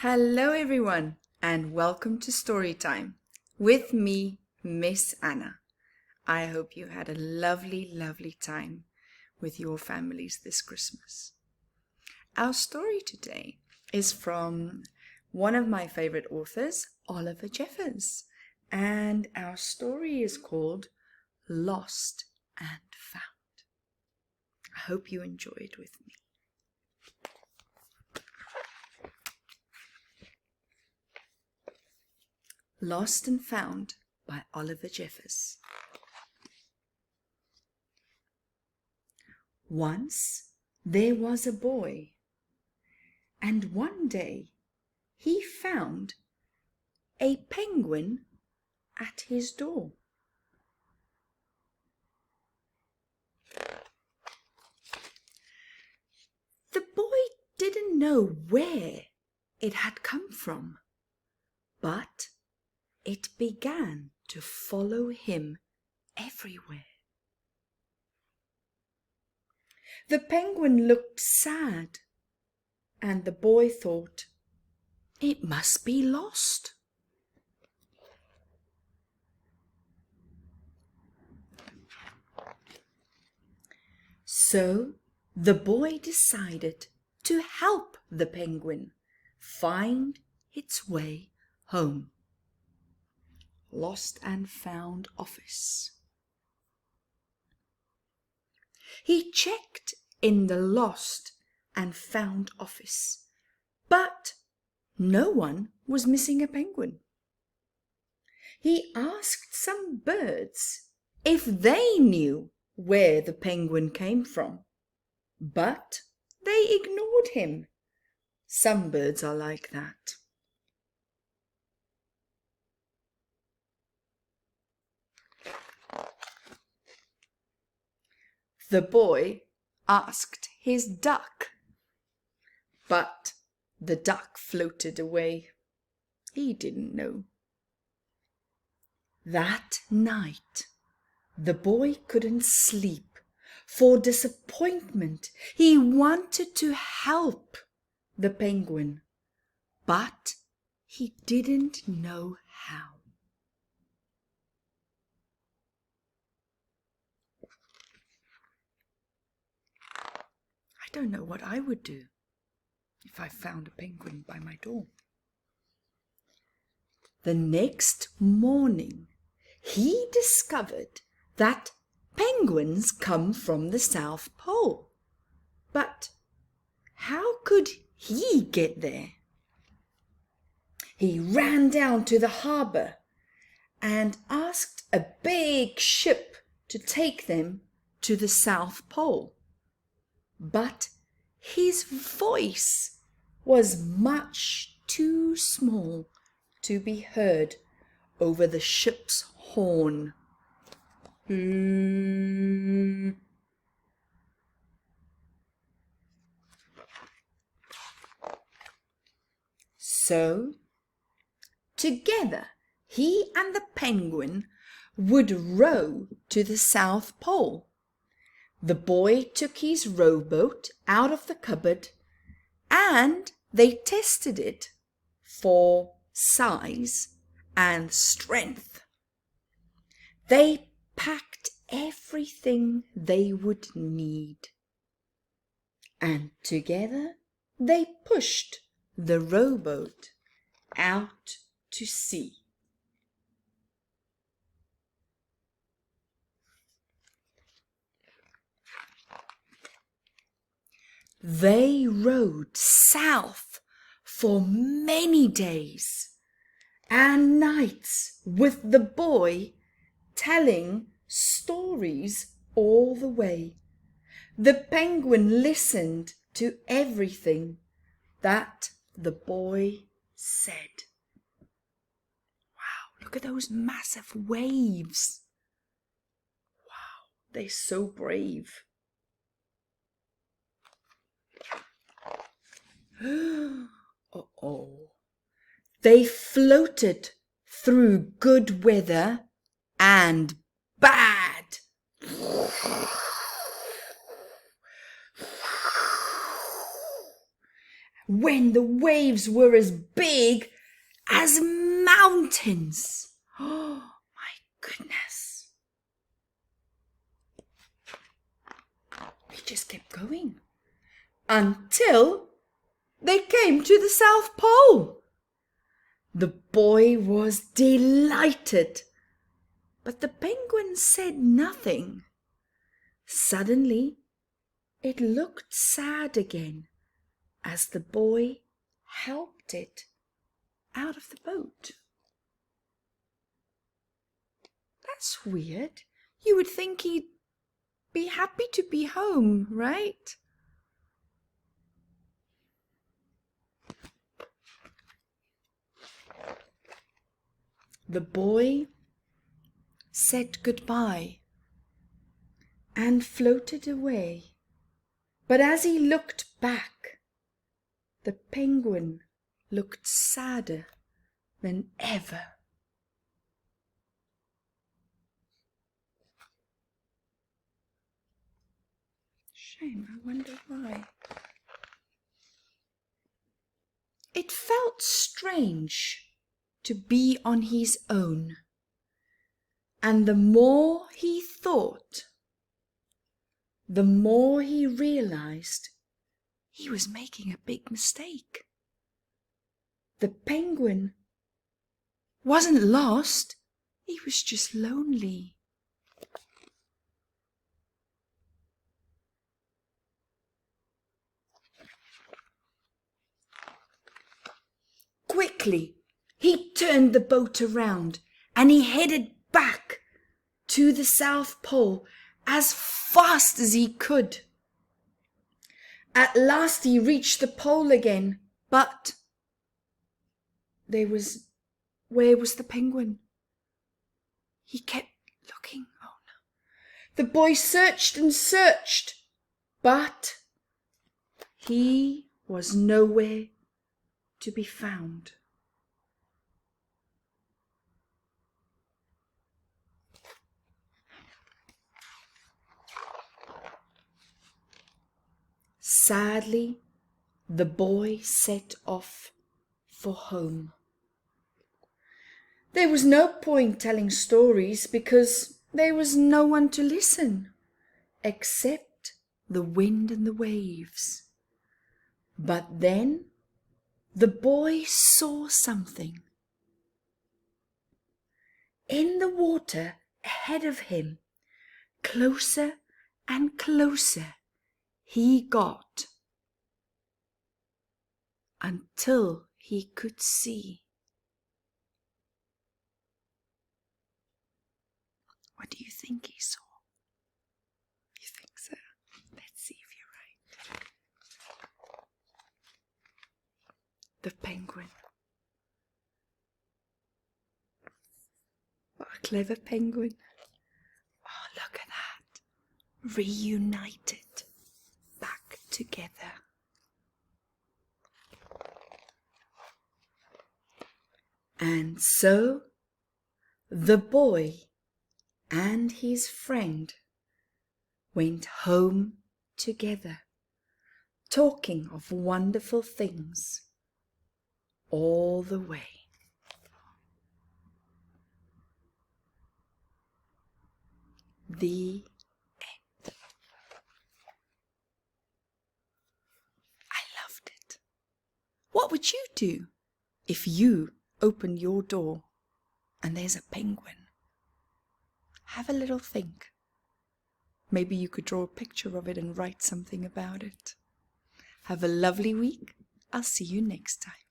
Hello everyone and welcome to Storytime with me, Miss Anna. I hope you had a lovely time with your families this Christmas. Our story today is from one of my favorite authors, Oliver Jeffers, and our story is called Lost and Found. I hope you enjoy it with me. Lost and Found by Oliver Jeffers. Once there was a boy, and one day he found a penguin at his door. The boy didn't know where it had come from, but it began to follow him everywhere. The penguin looked sad, and the boy thought, it must be lost. So the boy decided to help the penguin find its way home. Lost and Found office. He checked in the Lost and Found office, but no one was missing a penguin. He asked some birds if they knew where the penguin came from, but they ignored him. Some birds are like that. The boy asked his duck, but the duck floated away. He didn't know. That night, the boy couldn't sleep for disappointment. He wanted to help the penguin, but he didn't know how. I don't know what I would do if I found a penguin by my door. The next morning, he discovered that penguins come from the South Pole. But how could he get there? He ran down to the harbour and asked a big ship to take them to the South Pole. But his voice was much too small to be heard over the ship's horn. So, together, he and the penguin would row to the South Pole. The boy took his rowboat out of the cupboard and they tested it for size and strength. They packed everything they would need, and together they pushed the rowboat out to sea. They rowed south for many days and nights with the boy telling stories all the way. The penguin listened to everything that the boy said. Wow, look at those massive waves. Wow, they're so brave. Uh-oh. They floated through good weather and bad. when the waves were as big as mountains. Oh my goodness. He just kept going until they came to the South Pole. The boy was delighted, but the penguin said nothing. Suddenly, it looked sad again as the boy helped it out of the boat. That's weird. You would think he'd be happy to be home, right? The boy said goodbye and floated away. But as he looked back, the penguin looked sadder than ever. Shame, I wonder why. It felt strange to be on his own, and the more he thought, the more he realized he was making a big mistake. The penguin wasn't lost, he was just lonely. Quickly, he turned the boat around and he headed back to the South Pole as fast as he could. At last he reached the pole again, but where was the penguin? He kept looking. Oh no. The boy searched and searched, but he was nowhere to be found. Sadly, the boy set off for home. There was no point telling stories because there was no one to listen except the wind and the waves. But then the boy saw something. In the water ahead of him, closer and closer, he got until he could see. What do you think he saw? You think so? Let's see if you're right. The penguin. What a clever penguin. Oh, look at that. Reunited. Back together. And so the boy and his friend went home together, talking of wonderful things all the way. The end. I loved it. What would you do if you opened your door and there's a penguin? Have a little think. Maybe you could draw a picture of it and write something about it. Have a lovely week. I'll see you next time.